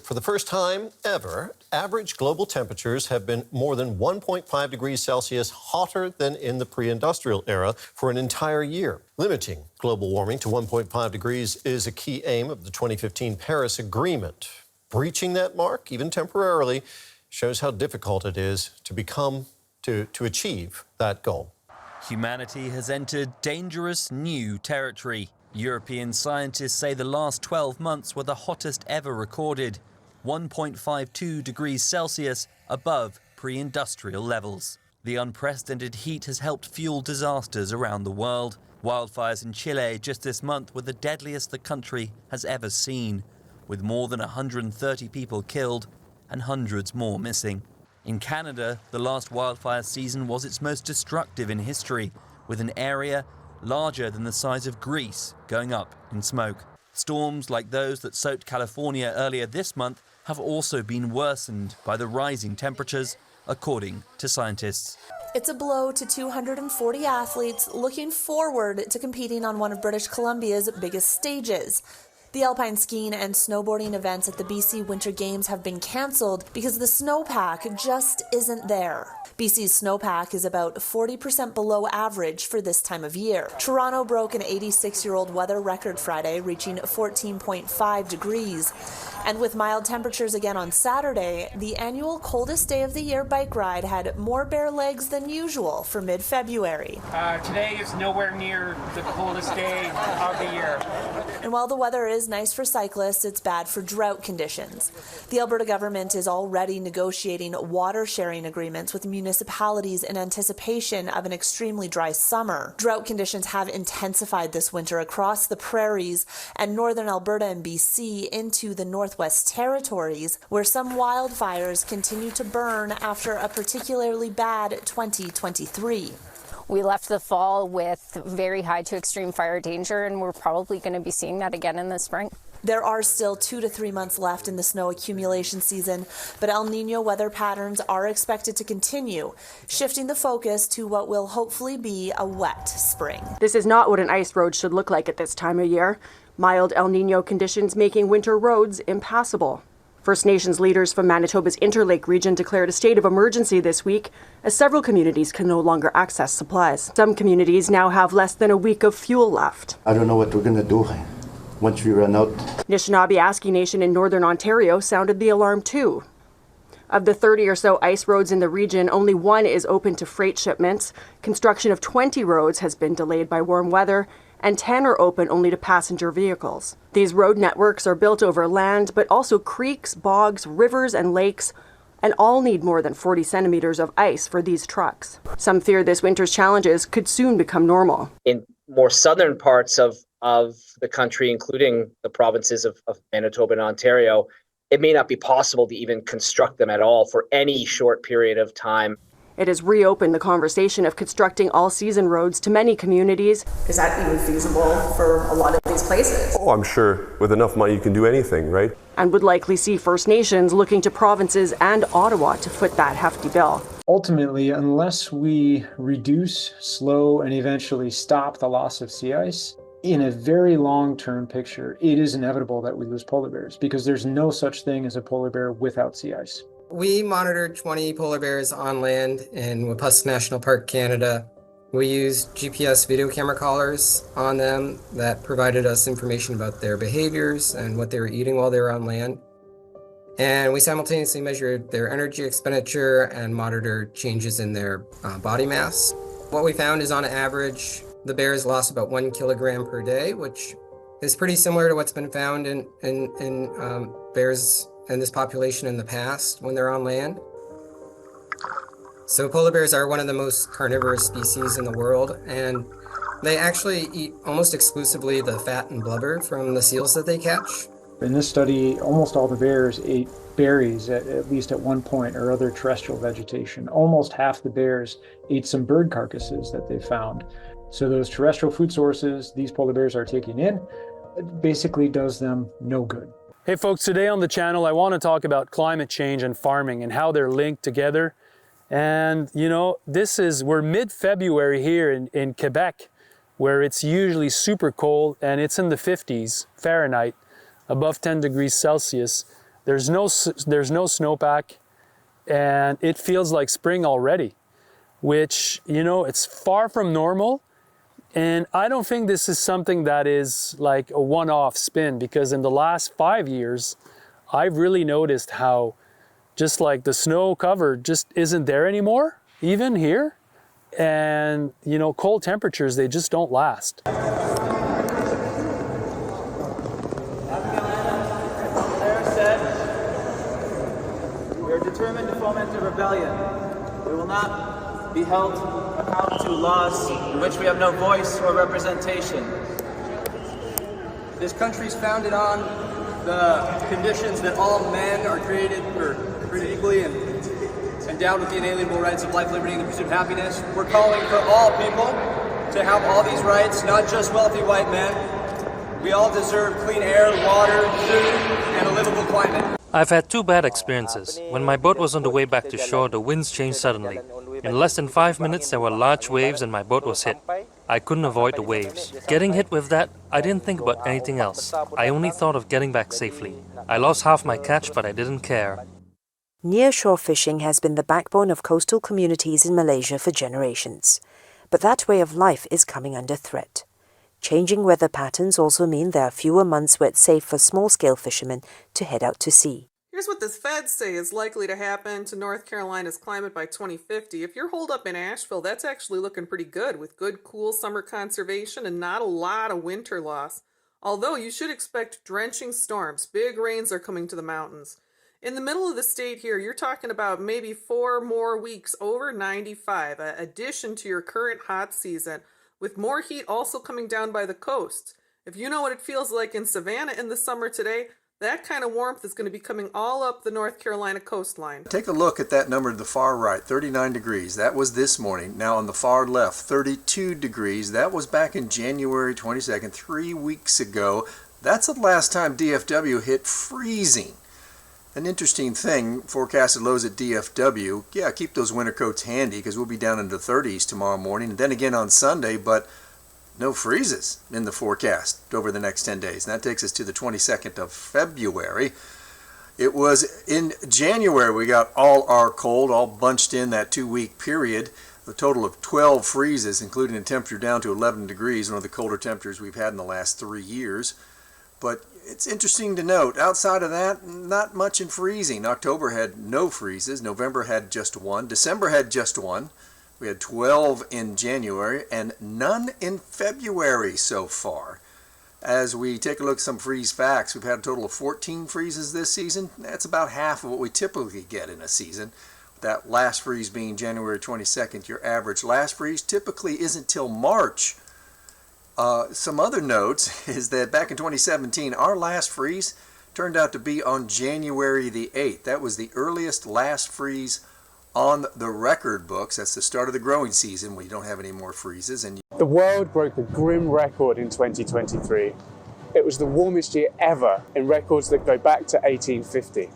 For the first time ever, average global temperatures have been more than 1.5 degrees Celsius hotter than in the pre-industrial era for an entire year. Limiting global warming to 1.5 degrees is a key aim of the 2015 Paris Agreement. Breaching that mark, even temporarily, shows how difficult it is to achieve that goal. Humanity has entered dangerous new territory. European scientists say the last 12 months were the hottest ever recorded, 1.52 degrees Celsius above pre-industrial levels. The unprecedented heat has helped fuel disasters around the world. Wildfires in Chile just this month were the deadliest the country has ever seen, with more than 130 people killed and hundreds more missing. In Canada, the last wildfire season was its most destructive in history, with an area larger than the size of Greece going up in smoke. Storms like those that soaked California earlier this month have also been worsened by the rising temperatures, according to scientists. It's a blow to 240 athletes looking forward to competing on one of British Columbia's biggest stages. The alpine skiing and snowboarding events at the BC Winter Games have been cancelled because the snowpack just isn't there. BC's snowpack is about 40% below average for this time of year. Toronto broke an 86-year-old weather record Friday, reaching 14.5 degrees. And with mild temperatures again on Saturday, the annual coldest day of the year bike ride had more bare legs than usual for mid-February. Today is nowhere near the coldest day of the year. And while the weather is nice for cyclists, it's bad for drought conditions. The Alberta government is already negotiating water-sharing agreements with municipalities in anticipation of an extremely dry summer. Drought conditions have intensified this winter across the prairies and northern Alberta and BC into the Northwest Territories, where some wildfires continue to burn after a particularly bad 2023. We left the fall with very high to extreme fire danger, and we're probably going to be seeing that again in the spring. There are still 2 to 3 months left in the snow accumulation season, but El Niño weather patterns are expected to continue, shifting the focus to what will hopefully be a wet spring. This is not what an ice road should look like at this time of year. Mild El Niño conditions making winter roads impassable. First Nations leaders from Manitoba's Interlake region declared a state of emergency this week, as several communities can no longer access supplies. Some communities now have less than a week of fuel left. I don't know what we're going to do once we run out. Anishinaabe Aski Nation in northern Ontario sounded the alarm too. Of the 30 or so ice roads in the region, only one is open to freight shipments. Construction of 20 roads has been delayed by warm weather, and 10 are open only to passenger vehicles. These road networks are built over land, but also creeks, bogs, rivers, and lakes, and all need more than 40 centimeters of ice for these trucks. Some fear this winter's challenges could soon become normal. In more southern parts of the country, including the provinces of Manitoba and Ontario, it may not be possible to even construct them at all for any short period of time. It has reopened the conversation of constructing all-season roads to many communities. Is that even feasible for a lot of these places? Oh, I'm sure with enough money you can do anything, right? And would likely see First Nations looking to provinces and Ottawa to foot that hefty bill. Ultimately, unless we reduce, slow, and eventually stop the loss of sea ice, in a very long-term picture, it is inevitable that we lose polar bears, because there's no such thing as a polar bear without sea ice. We monitored 20 polar bears on land in Wapuscet National Park, Canada. We used GPS video camera collars on them that provided us information about their behaviors and what they were eating while they were on land. And we simultaneously measured their energy expenditure and monitored changes in their body mass. What we found is, on average, the bears lost about 1 kilogram per day, which is pretty similar to what's been found in bears and this population in the past when they're on land. So polar bears are one of the most carnivorous species in the world, and they actually eat almost exclusively the fat and blubber from the seals that they catch. In this study, almost all the bears ate berries at least at one point, or other terrestrial vegetation. Almost half the bears ate some bird carcasses that they found. So those terrestrial food sources these polar bears are taking in basically does them no good. Hey folks, today on the channel I want to talk about climate change and farming and how they're linked together. And you know, we're mid-February here in Quebec, where it's usually super cold and it's in the 50s Fahrenheit, above 10 degrees Celsius. There's no snowpack, and it feels like spring already, which, you know, it's far from normal. And I don't think this is something that is like a one-off spin, because in the last 5 years, I've really noticed how just like the snow cover just isn't there anymore, even here. And, you know, cold temperatures, they just don't last. We are determined to foment a rebellion. We will not be held accountable to laws in which we have no voice or representation. This country is founded on the conditions that all men are created equally and endowed with the inalienable rights of life, liberty, and the pursuit of happiness. We're calling for all people to have all these rights, not just wealthy white men. We all deserve clean air, water, food, and a livable climate. I've had two bad experiences. When my boat was on the way back to shore, the winds changed suddenly. In less than 5 minutes, there were large waves and my boat was hit. I couldn't avoid the waves. Getting hit with that, I didn't think about anything else. I only thought of getting back safely. I lost half my catch, but I didn't care. Nearshore fishing has been the backbone of coastal communities in Malaysia for generations. But that way of life is coming under threat. Changing weather patterns also mean there are fewer months where it's safe for small-scale fishermen to head out to sea. Here's what the feds say is likely to happen to North Carolina's climate by 2050. If you're holed up in Asheville, that's actually looking pretty good, with good, cool summer conservation and not a lot of winter loss. Although you should expect drenching storms. Big rains are coming to the mountains. In the middle of the state here, you're talking about maybe 4 more weeks over 95, an addition to your current hot season, with more heat also coming down by the coast. If you know what it feels like in Savannah in the summer today, that kind of warmth is going to be coming all up the North Carolina coastline. Take a look at that number to the far right, 39 degrees. That was this morning. Now on the far left, 32 degrees. That was back in January 22nd, 3 weeks ago. That's the last time DFW hit freezing. An interesting thing, forecasted lows at DFW. Yeah, keep those winter coats handy because we'll be down into the 30s tomorrow morning. And then again on Sunday, but no freezes in the forecast over the next 10 days. And that takes us to the 22nd of February. It was in January we got all our cold, all bunched in that 2-week period. A total of 12 freezes, including a temperature down to 11 degrees, one of the colder temperatures we've had in the last 3 years. But it's interesting to note, outside of that, not much in freezing. October had no freezes. November had just 1. December had just 1. We had 12 in January and none in February so far. As we take a look at some freeze facts, we've had a total of 14 freezes this season. That's about half of what we typically get in a season. That last freeze being January 22nd, your average last freeze typically isn't till March. Some other notes is that back in 2017, our last freeze turned out to be on January the 8th. That was the earliest last freeze on the record books. That's the start of the growing season when you don't have any more freezes. And the world broke a grim record in 2023. It was the warmest year ever in records that go back to 1850.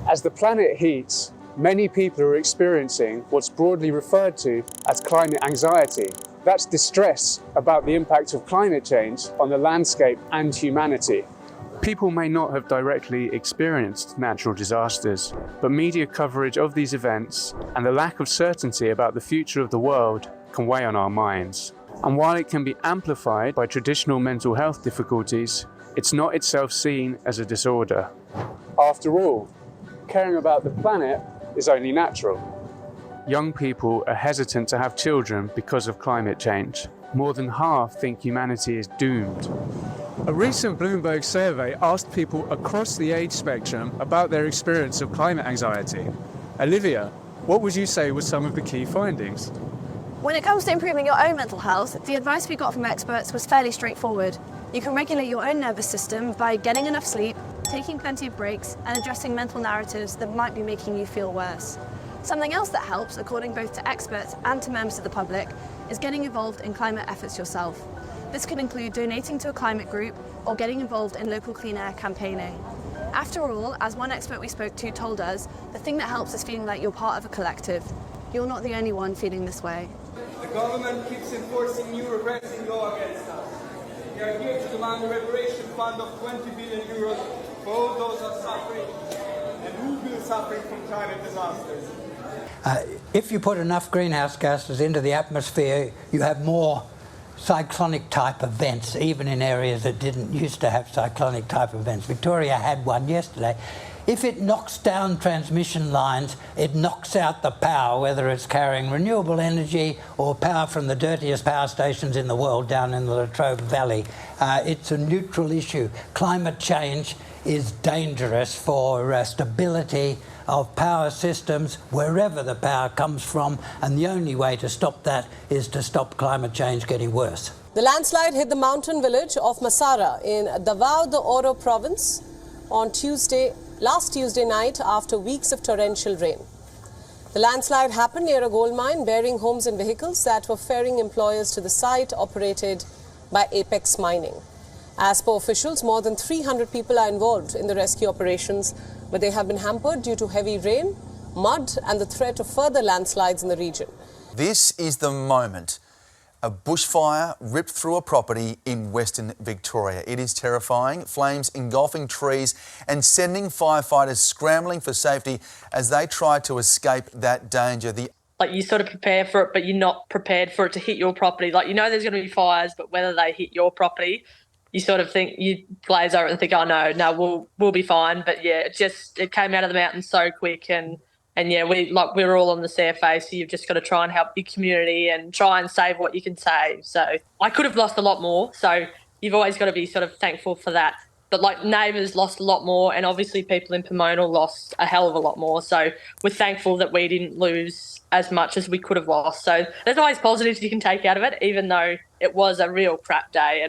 As the planet heats, many people are experiencing what's broadly referred to as climate anxiety. That's distress about the impact of climate change on the landscape and humanity. People may not have directly experienced natural disasters, but media coverage of these events and the lack of certainty about the future of the world can weigh on our minds. And while it can be amplified by traditional mental health difficulties, it's not itself seen as a disorder. After all, caring about the planet is only natural. Young people are hesitant to have children because of climate change. More than half think humanity is doomed. A recent Bloomberg survey asked people across the age spectrum about their experience of climate anxiety. Olivia, what would you say were some of the key findings? When it comes to improving your own mental health, the advice we got from experts was fairly straightforward. You can regulate your own nervous system by getting enough sleep, taking plenty of breaks, and addressing mental narratives that might be making you feel worse. Something else that helps, according both to experts and to members of the public, is getting involved in climate efforts yourself. This could include donating to a climate group or getting involved in local clean air campaigning. After all, as one expert we spoke to told us, the thing that helps is feeling like you're part of a collective. You're not the only one feeling this way. The government keeps enforcing new repressing law against us. We are here to demand a reparation fund of 20 billion euros for all those who are suffering suffering from climate disasters. If you put enough greenhouse gases into the atmosphere, you have more cyclonic type events, even in areas that didn't used to have cyclonic type events. Victoria had one yesterday. If it knocks down transmission lines, it knocks out the power, whether it's carrying renewable energy or power from the dirtiest power stations in the world down in the Latrobe Valley. It's a neutral issue. Climate change is dangerous for stability of power systems wherever the power comes from, and the only way to stop that is to stop climate change getting worse. The landslide hit the mountain village of Masara in Davao de Oro province on last Tuesday night after weeks of torrential rain. The landslide happened near a gold mine bearing homes and vehicles that were ferrying employers to the site operated by Apex Mining. As per officials, more than 300 people are involved in the rescue operations, but they have been hampered due to heavy rain, mud and the threat of further landslides in the region. This is the moment a bushfire ripped through a property in Western Victoria. It is terrifying, flames engulfing trees and sending firefighters scrambling for safety as they try to escape that danger. Like, you sort of prepare for it, but you're not prepared for it to hit your property. Like, you know there's going to be fires, but whether they hit your property, you sort of think, you glaze over and think, oh no, we'll be fine. But yeah, it came out of the mountain so quick, and yeah, we were all on the CFA, so you've just got to try and help your community and try and save what you can save. So I could have lost a lot more, so you've always got to be sort of thankful for that. But like, neighbours lost a lot more, and obviously people in Pomona lost a hell of a lot more. So we're thankful that we didn't lose as much as we could have lost. So there's always positives you can take out of it, even though it was a real crap day.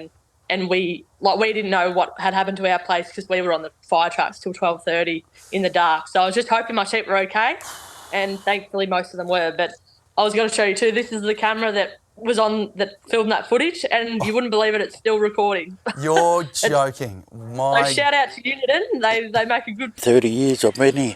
And we didn't know what had happened to our place because we were on the fire trucks till 12:30 in the dark. So I was just hoping my sheep were okay, and thankfully most of them were. But I was going to show you too, this is the camera that filmed that footage, and you wouldn't believe it, it's still recording. You're joking. So shout out to Uniten, they make a good 30 years of many.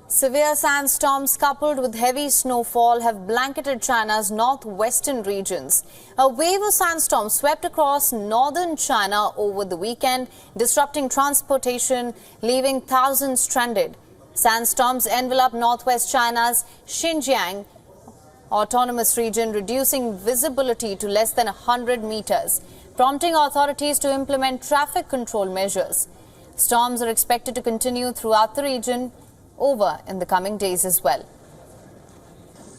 Severe sandstorms coupled with heavy snowfall have blanketed China's northwestern regions. A wave of sandstorms swept across northern China over the weekend, disrupting transportation, leaving thousands stranded. Sandstorms enveloped northwest China's Xinjiang autonomous region, reducing visibility to less than 100 meters, prompting authorities to implement traffic control measures. Storms are expected to continue throughout the region over in the coming days as well.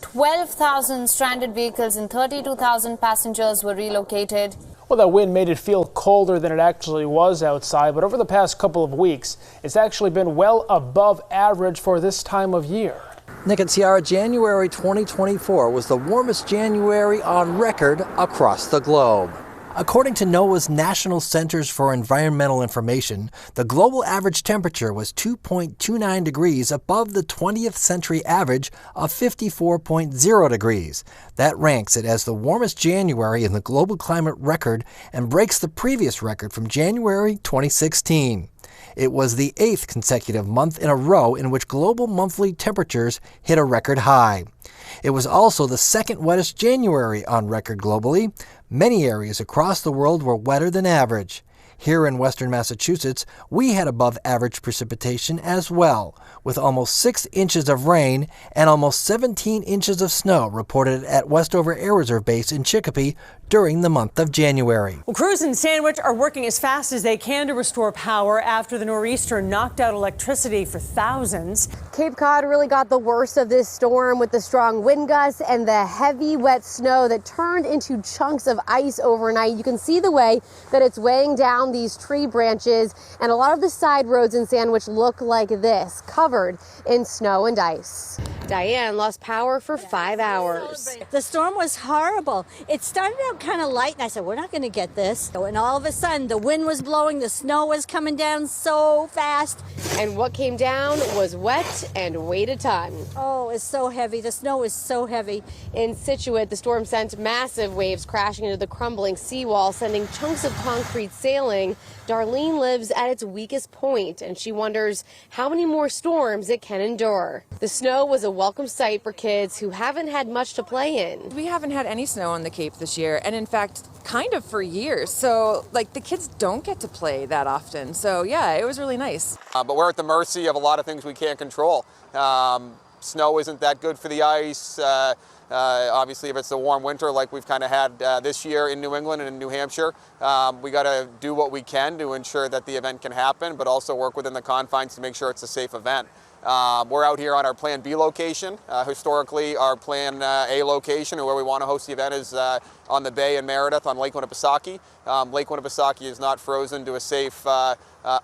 12,000 stranded vehicles and 32,000 passengers were relocated. Well, that wind made it feel colder than it actually was outside, but over the past couple of weeks, it's actually been well above average for this time of year. Nick and Ciara, January 2024 was the warmest January on record across the globe. According to NOAA's National Centers for Environmental Information, the global average temperature was 2.29 degrees above the 20th century average of 54.0 degrees. That ranks it as the warmest January in the global climate record and breaks the previous record from January 2016. It was the 8th consecutive month in a row in which global monthly temperatures hit a record high. It was also the second wettest January on record globally. Many areas across the world were wetter than average. Here in western Massachusetts, we had above average precipitation as well, with almost 6 inches of rain and almost 17 inches of snow reported at Westover Air Reserve Base in Chicopee during the month of January. Well, crews in Sandwich are working as fast as they can to restore power after the nor'easter knocked out electricity for thousands. Cape Cod really got the worst of this storm with the strong wind gusts and the heavy wet snow that turned into chunks of ice overnight. You can see the way that it's weighing down these tree branches, and a lot of the side roads in Sandwich look like this, covered in snow and ice. Diane lost power for 5 hours. The storm was horrible. It started out kind of light, and I said, we're not going to get this. And all of a sudden, the wind was blowing, the snow was coming down so fast. And what came down was wet and weighed a ton. Oh, it's so heavy. The snow is so heavy. In Scituate, the storm sent massive waves crashing into the crumbling seawall, sending chunks of concrete sailing. Darlene lives at its weakest point, and she wonders how many more storms it can endure. The snow was a welcome sight for kids who haven't had much to play in. We haven't had any snow on the Cape this year, and in fact, kind of for years. So, like, the kids don't get to play that often. So, yeah, it was really nice. But we're at the mercy of a lot of things we can't control. Snow isn't that good for the ice. Obviously, if it's a warm winter like we've kind of had this year in New England and in New Hampshire, we got to do what we can to ensure that the event can happen, but also work within the confines to make sure it's a safe event. We're out here on our Plan B location. Historically, our Plan A location, or where we want to host the event, is on the bay in Meredith on Lake Winnipesaukee. Lake Winnipesaukee is not frozen to a safe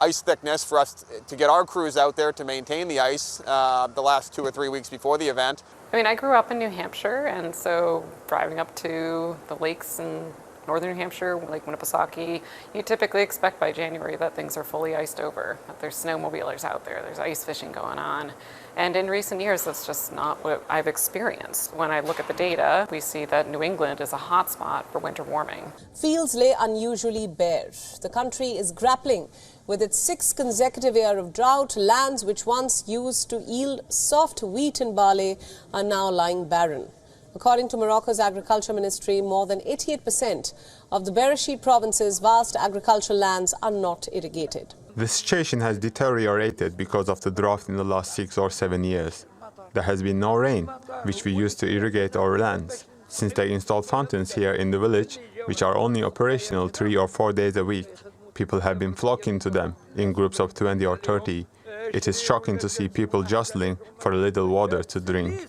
ice thickness for us to get our crews out there to maintain the ice the last 2 or 3 weeks before the event. I mean, I grew up in New Hampshire, and so driving up to the lakes in northern New Hampshire, Lake Winnipesaukee, you typically expect by January that things are fully iced over, that there's snowmobilers out there, there's ice fishing going on. And in recent years, that's just not what I've experienced. When I look at the data, we see that New England is a hotspot for winter warming. Fields lay unusually bare. The country is grappling with its 6th consecutive year of drought. Lands which once used to yield soft wheat and barley are now lying barren. According to Morocco's agriculture ministry, more than 88% of the Bereshit province's vast agricultural lands are not irrigated. The situation has deteriorated because of the drought in the last 6 or 7 years. There has been no rain, which we use to irrigate our lands. Since they installed fountains here in the village, which are only operational 3 or 4 days a week, people have been flocking to them in groups of 20 or 30. It is shocking to see people jostling for a little water to drink.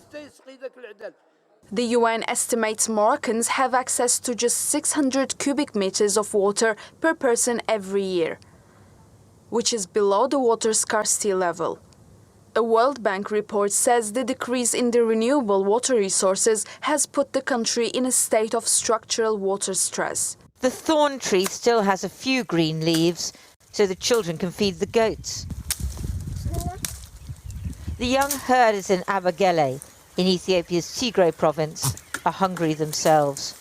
The UN estimates Moroccans have access to just 600 cubic meters of water per person every year, which is below the water scarcity level. A World Bank report says the decrease in the renewable water resources has put the country in a state of structural water stress. The thorn tree still has a few green leaves, so the children can feed the goats. The young herders in Abagele, in Ethiopia's Tigray province, are hungry themselves.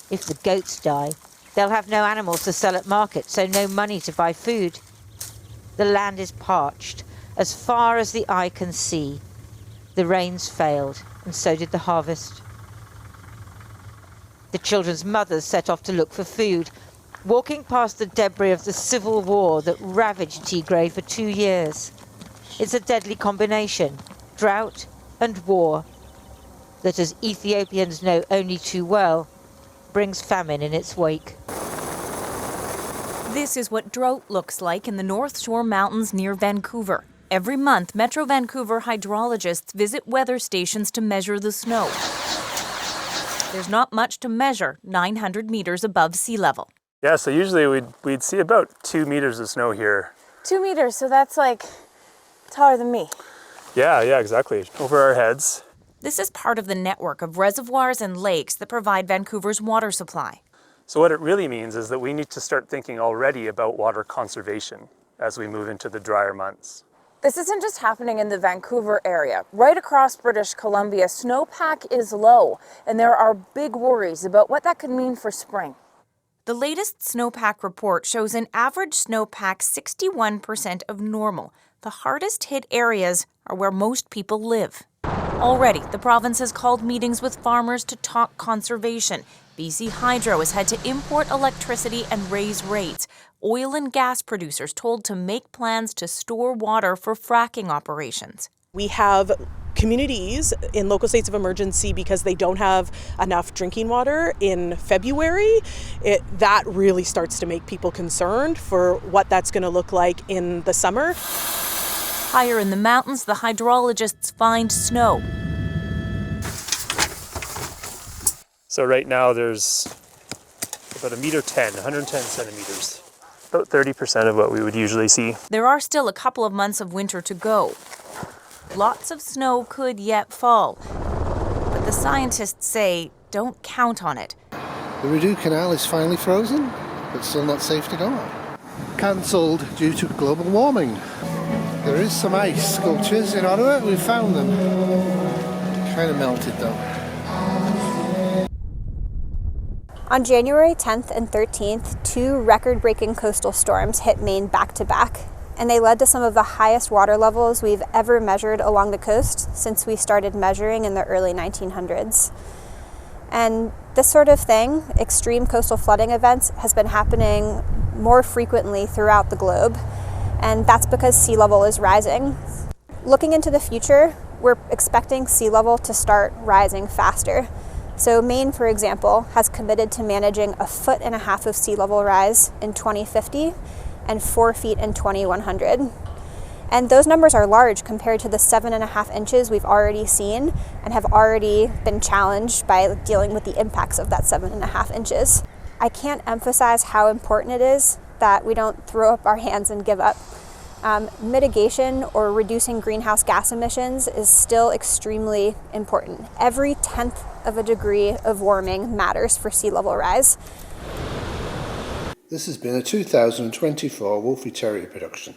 If the goats die, they'll have no animals to sell at market, so no money to buy food. The land is parched, as far as the eye can see. The rains failed, and so did the harvest. The children's mothers set off to look for food, walking past the debris of the civil war that ravaged Tigray for 2 years. It's a deadly combination, drought and war, that, as Ethiopians know only too well, brings famine in its wake. This is what drought looks like in the North Shore Mountains near Vancouver. Every month, Metro Vancouver hydrologists visit weather stations to measure the snow. There's not much to measure 900 meters above sea level. Yeah, so usually we'd see about 2 meters of snow here. 2 meters, so that's like taller than me. Yeah, exactly. Over our heads. This is part of the network of reservoirs and lakes that provide Vancouver's water supply. So what it really means is that we need to start thinking already about water conservation as we move into the drier months. This isn't just happening in the Vancouver area. Right across British Columbia, snowpack is low, and there are big worries about what that could mean for spring. The latest snowpack report shows an average snowpack 61% of normal. The hardest hit areas are where most people live. Already, the province has called meetings with farmers to talk conservation. BC Hydro has had to import electricity and raise rates. Oil and gas producers told to make plans to store water for fracking operations. We have communities in local states of emergency because they don't have enough drinking water in February. That really starts to make people concerned for what that's going to look like in the summer. Higher in the mountains, the hydrologists find snow. So right now there's about 110 centimeters. About 30% of what we would usually see. There are still a couple of months of winter to go. Lots of snow could yet fall, but the scientists say don't count on it. The Rideau Canal is finally frozen, but still not safe to go on. Cancelled due to global warming. There is some ice sculptures in Ottawa, we found them. Kind of melted though. On January 10th and 13th, 2 record-breaking coastal storms hit Maine back-to-back, and they led to some of the highest water levels we've ever measured along the coast since we started measuring in the early 1900s. And this sort of thing, extreme coastal flooding events, has been happening more frequently throughout the globe, and that's because sea level is rising. Looking into the future, we're expecting sea level to start rising faster. So Maine, for example, has committed to managing 1.5 feet of sea level rise in 2050 and 4 feet in 2100. And those numbers are large compared to the 7.5 inches we've already seen and have already been challenged by dealing with the impacts of that 7.5 inches. I can't emphasize how important it is that we don't throw up our hands and give up. Mitigation or reducing greenhouse gas emissions is still extremely important. Every 10th of a degree of warming matters for sea level rise. This has been a 2024 Wolfie Terrier production.